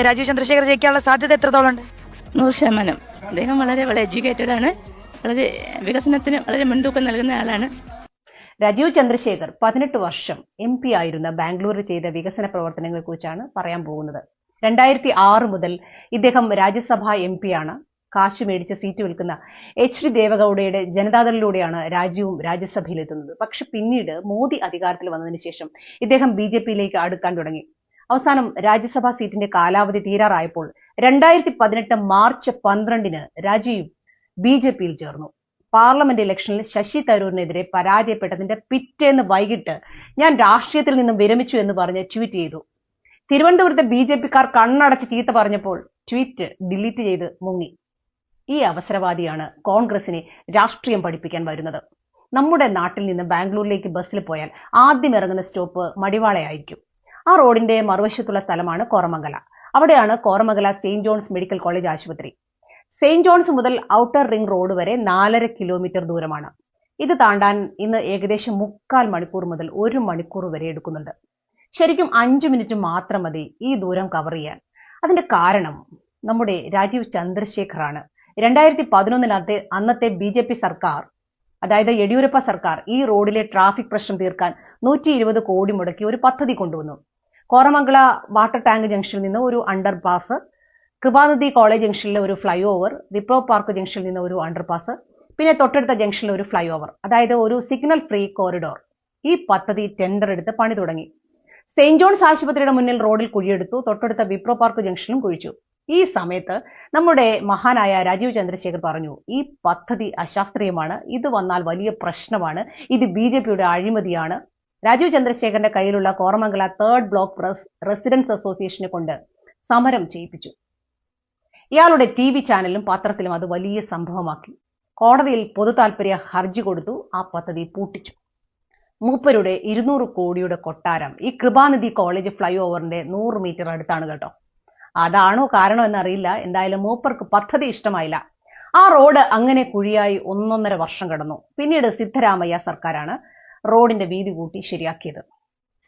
രാജീവ് ചന്ദ്രശേഖർ ജയിക്കാനുള്ള സാധ്യത എത്രത്തോളം ഉണ്ട്? 100%. അദ്ദേഹം വളരെ എഡ്യൂക്കേറ്റഡ് ആണ്, വളരെ വികസനത്തിന് വളരെ മുൻതൂക്കം നൽകുന്ന ആളാണ്. രാജീവ് ചന്ദ്രശേഖർ 18 വർഷം MP ആയിരുന്ന ബാംഗ്ലൂരിൽ ചെയ്ത വികസന പ്രവർത്തനങ്ങളെ കുറിച്ചാണ് പറയാൻ പോകുന്നത്. 2006 മുതൽ ഇദ്ദേഹം രാജ്യസഭാ MP ആണ്. കാശ് മേടിച്ച സീറ്റ് വിൽക്കുന്ന HD ദേവഗൌഡയുടെ ജനതാദളിലൂടെയാണ് രാജീവും രാജ്യസഭയിലെത്തുന്നത്. പക്ഷെ പിന്നീട് മോദി അധികാരത്തിൽ വന്നതിന് ശേഷം ഇദ്ദേഹം BJPയിലേക്ക് അടുക്കാൻ തുടങ്ങി. അവസാനം രാജ്യസഭാ സീറ്റിന്റെ കാലാവധി തീരാറായപ്പോൾ 2018 മാർച്ച് 12-ന് രാജീവ് BJPയിൽ ചേർന്നു. പാർലമെന്റ് ഇലക്ഷനിൽ ശശി തരൂരിനെതിരെ പരാജയപ്പെട്ടതിന്റെ പിറ്റേന്ന് വൈകിട്ട് ഞാൻ രാഷ്ട്രീയത്തിൽ നിന്നും വിരമിച്ചു എന്ന് പറഞ്ഞ് ട്വീറ്റ് ചെയ്തു. തിരുവനന്തപുരത്തെ BJPക്കാർ കണ്ണടച്ച് ചീത്ത പറഞ്ഞപ്പോൾ ട്വീറ്റ് ഡിലീറ്റ് ചെയ്ത് മുങ്ങി. ഈ അവസരവാദിയാണ് കോൺഗ്രസിനെ രാഷ്ട്രീയം പഠിപ്പിക്കാൻ വരുന്നത്. നമ്മുടെ നാട്ടിൽ നിന്ന് ബാംഗ്ലൂരിലേക്ക് ബസ്സിൽ പോയാൽ ആദ്യം ഇറങ്ങുന്ന സ്റ്റോപ്പ് മടിവാളയായിരിക്കും. ആ റോഡിന്റെ മറുവശത്തുള്ള സ്ഥലമാണ് കോറമംഗല. അവിടെയാണ് Koramangala saint John's medical college ആശുപത്രി. സെയിന്റ് ജോൺസ് മുതൽ ഔട്ടർ റിംഗ് റോഡ് വരെ 4.5 കിലോമീറ്റർ ദൂരമാണ്. ഇത് താണ്ടാൻ ഇന്ന് ഏകദേശം 3/4 മണിക്കൂർ മുതൽ 1 മണിക്കൂർ വരെ എടുക്കുന്നുണ്ട്. ശരിക്കും 5 മിനിറ്റ് മാത്രം മതി ഈ ദൂരം കവർ ചെയ്യാൻ. അതിന്റെ കാരണം നമ്മുടെ രാജീവ് ചന്ദ്രശേഖറാണ്. 2011 അന്നത്തെ BJP സർക്കാർ, അതായത് യെഡിയൂരപ്പ സർക്കാർ, ഈ റോഡിലെ ട്രാഫിക് പ്രശ്നം തീർക്കാൻ 120 കോടി മുടക്കി ഒരു പദ്ധതി കൊണ്ടുവന്നു. കോറമംഗല വാട്ടർ ടാങ്ക് ജംഗ്ഷനിൽ നിന്ന് ഒരു അണ്ടർപാസ്, കൃപാനദി കോളേജ് ജംഗ്ഷനിലെ ഒരു ഫ്ലൈ ഓവർ, വിപ്ലവ് പാർക്ക് ജംഗ്ഷനിൽ നിന്ന് ഒരു അണ്ടർപാസ്, പിന്നെ തൊട്ടടുത്ത ജംഗ്ഷനിൽ ഒരു ഫ്ലൈ ഓവർ, അതായത് ഒരു സിഗ്നൽ ഫ്രീ കോറിഡോർ. ഈ പദ്ധതി ടെൻഡർ എടുത്ത് പണി തുടങ്ങി. സെയിന്റ് ജോൺസ് ആശുപത്രിയുടെ മുന്നിൽ റോഡിൽ കുഴിയെടുത്തു. തൊട്ടടുത്ത വിപ്ലവ് പാർക്ക് ജംഗ്ഷനിലും കുഴിച്ചു. ഈ സമയത്ത് നമ്മുടെ മഹാനായ രാജീവ് ചന്ദ്രശേഖർ പറഞ്ഞു, ഈ പദ്ധതി അശാസ്ത്രീയമാണ്, ഇത് വന്നാൽ വലിയ പ്രശ്നമാണ്, ഇത് BJPയുടെ അഴിമതിയാണ്. രാജീവ് ചന്ദ്രശേഖറിന്റെ കയ്യിലുള്ള കോറമംഗല 3rd ബ്ലോക്ക് റെസിഡൻസ് അസോസിയേഷനെ കൊണ്ട് സമരം ചെയ്യിപ്പിച്ചു. ഇയാളുടെ TV ചാനലിലും പത്രത്തിലും അത് വലിയ സംഭവമാക്കി. കോടതിയിൽ പൊതു താൽപര്യ ഹർജി കൊടുത്തു. ആ പദ്ധതി പൂട്ടിച്ചു. മൂപ്പരുടെ 200 കോടിയുടെ കൊട്ടാരം ഈ കൃപാനദി കോളേജ് ഫ്ലൈ ഓവറിന്റെ 100 മീറ്റർ അടുത്താണ് കേട്ടോ. അതാണോ കാരണം എന്നറിയില്ല. എന്തായാലും മൂപ്പർക്ക് പദ്ധതി ഇഷ്ടമായില്ല. ആ റോഡ് അങ്ങനെ കുഴിയായി 1.5 വർഷം കടന്നു. പിന്നീട് സിദ്ധരാമയ്യ സർക്കാരാണ് റോഡിന്റെ വീതി കൂട്ടി ശരിയാക്കിയത്.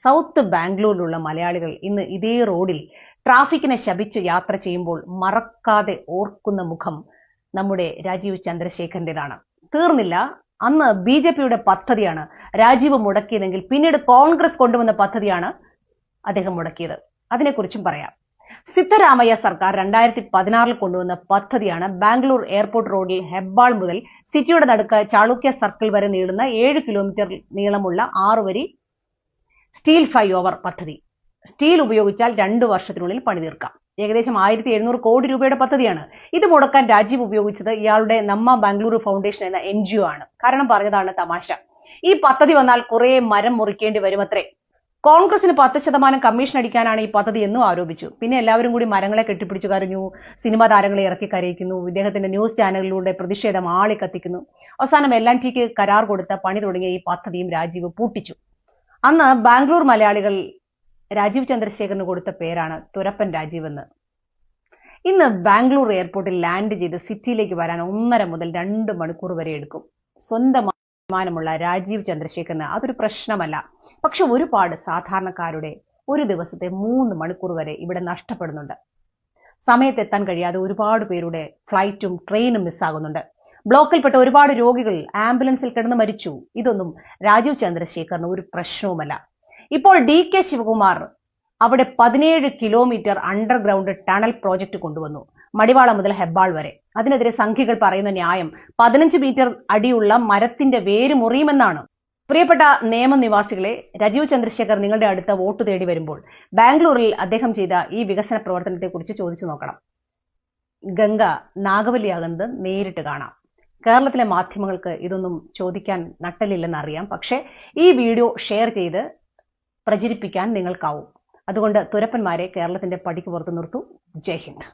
സൗത്ത് ബാംഗ്ലൂരിലുള്ള മലയാളികൾ ഇന്ന് ഇതേ റോഡിൽ ട്രാഫിക്കിനെ ശപിച്ച് യാത്ര ചെയ്യുമ്പോൾ മറക്കാതെ ഓർക്കുന്ന മുഖം നമ്മുടെ രാജീവ് ചന്ദ്രശേഖറിന്റേതാണ്. തീർന്നില്ല. അന്ന് BJPയുടെ പദ്ധതിയാണ് രാജീവ് മുടക്കിയതെങ്കിൽ പിന്നീട് കോൺഗ്രസ് കൊണ്ടുവന്ന പദ്ധതിയാണ് അദ്ദേഹം മുടക്കിയത്. അതിനെക്കുറിച്ചും പറയാം. സിദ്ധരാമയ്യ സർക്കാർ 2016 കൊണ്ടുവന്ന പദ്ധതിയാണ് ബാംഗ്ലൂർ എയർപോർട്ട് റോഡിൽ ഹെബ്ബാൾ മുതൽ സിറ്റിയുടെ നടുക്ക് ചാളുക്യ സർക്കിൾ വരെ നീളുന്ന 7 കിലോമീറ്റർ നീളമുള്ള 6 വരി സ്റ്റീൽ ഫ്ലൈ ഓവർ പദ്ധതി. സ്റ്റീൽ ഉപയോഗിച്ചാൽ 2 വർഷത്തിനുള്ളിൽ പണി തീർക്കാം. ഏകദേശം 1700 കോടി രൂപയുടെ പദ്ധതിയാണ്. ഇത് മുടക്കാൻ രാജീവ് ഉപയോഗിച്ചത് ഇയാളുടെ നമ്മ ബാംഗ്ലൂരു ഫൗണ്ടേഷൻ എന്ന NGO ആണ്. കാരണം പറഞ്ഞതാണ് തമാശ. ഈ പദ്ധതി വന്നാൽ കുറെ മരം മുറിക്കേണ്ടി വരുമത്രേ. കോൺഗ്രസിന് 10% കമ്മീഷൻ അടിക്കാനാണ് ഈ പദ്ധതി എന്നും ആരോപിച്ചു. പിന്നെ എല്ലാവരും കൂടി മരങ്ങളെ കെട്ടിപ്പിടിച്ചു കരഞ്ഞു, സിനിമാ താരങ്ങളെ ഇറക്കി കരയിക്കുന്നു, ഇദ്ദേഹത്തിന്റെ ന്യൂസ് ചാനലിലൂടെ പ്രതിഷേധം ആളിക്കത്തിക്കുന്നു. അവസാനം L&Tക്ക് കരാർ കൊടുത്ത പണി തുടങ്ങിയ ഈ പദ്ധതിയും രാജീവ് പൂട്ടിച്ചു. അന്ന് ബാംഗ്ലൂർ മലയാളികൾ രാജീവ് ചന്ദ്രശേഖറിന് കൊടുത്ത പേരാണ് തുരപ്പൻ രാജീവ് എന്ന്. ഇന്ന് ബാംഗ്ലൂർ എയർപോർട്ടിൽ ലാൻഡ് ചെയ്ത് സിറ്റിയിലേക്ക് വരാൻ 1.5 മുതൽ 2 മണിക്കൂർ വരെ എടുക്കും. സ്വന്തം മാനമുള്ള രാജീവ് ചന്ദ്രശേഖറിന് അതൊരു പ്രശ്നമല്ല. പക്ഷെ ഒരുപാട് സാധാരണക്കാരുടെ ഒരു ദിവസത്തെ 3 മണിക്കൂർ വരെ ഇവിടെ നഷ്ടപ്പെടുന്നുണ്ട്. സമയത്തെത്താൻ കഴിയാതെ ഒരുപാട് പേരുടെ ഫ്ലൈറ്റും ട്രെയിനും മിസ്സാകുന്നുണ്ട്. ബ്ലോക്കിൽപ്പെട്ട ഒരുപാട് രോഗികൾ ആംബുലൻസിൽ കിടന്ന് മരിച്ചു. ഇതൊന്നും രാജീവ് ചന്ദ്രശേഖറിന് ഒരു പ്രശ്നവുമല്ല. ഇപ്പോൾ DK ശിവകുമാർ അവിടെ 17 കിലോമീറ്റർ അണ്ടർഗ്രൗണ്ട് ടണൽ പ്രോജക്റ്റ് കൊണ്ടുവന്നു, മടിവാള മുതൽ ഹെബ്ബാൾ വരെ. അതിനെതിരെ സംഘികൾ പറയുന്ന ന്യായം 15 മീറ്റർ അടിയുള്ള മരത്തിന്റെ വേര് മുറിയുമെന്നാണ്. പ്രിയപ്പെട്ട നിയമനിവാസികളെ, രാജീവ് ചന്ദ്രശേഖർ നിങ്ങളുടെ അടുത്ത വോട്ട് തേടി വരുമ്പോൾ ബാംഗ്ലൂരിൽ അദ്ദേഹം ചെയ്ത ഈ വികസന പ്രവർത്തനത്തെ കുറിച്ച് ചോദിച്ചു നോക്കണം. ഗംഗ നാഗവല്ലിയാകുന്നത് നേരിട്ട് കാണാം. കേരളത്തിലെ മാധ്യമങ്ങൾക്ക് ഇതൊന്നും ചോദിക്കാൻ നട്ടലില്ലെന്ന് അറിയാം. പക്ഷേ ഈ വീഡിയോ ഷെയർ ചെയ്ത് പ്രചരിപ്പിക്കാൻ നിങ്ങൾക്കാവും. അതുകൊണ്ട് തുരപ്പന്മാരെ കേരളത്തിന്റെ പടിക്ക് പുറത്ത് നിർത്തൂ. ജയ് ഹിന്ദ്.